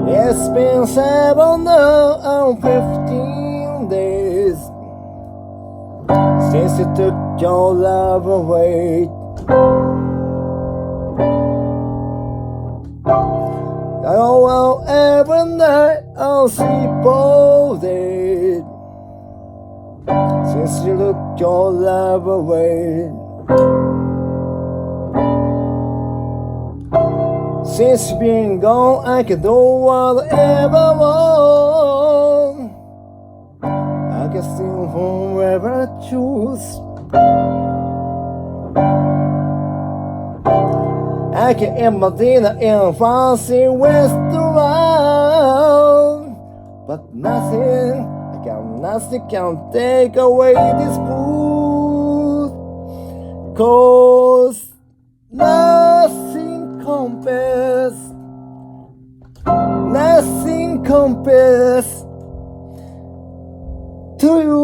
It's been 7 now and 15 days since you took your love away. Oh, well, every night I'll sleep all day since you took your love away. Since you've been gone, I can do whatever I want. I can still forever choose. I can eat my dinner in a fancy restaurant, but nothing can take away this food. 'Cause nothing compares to you.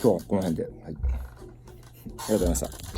今日はこの辺で、はい、ありがとうございました。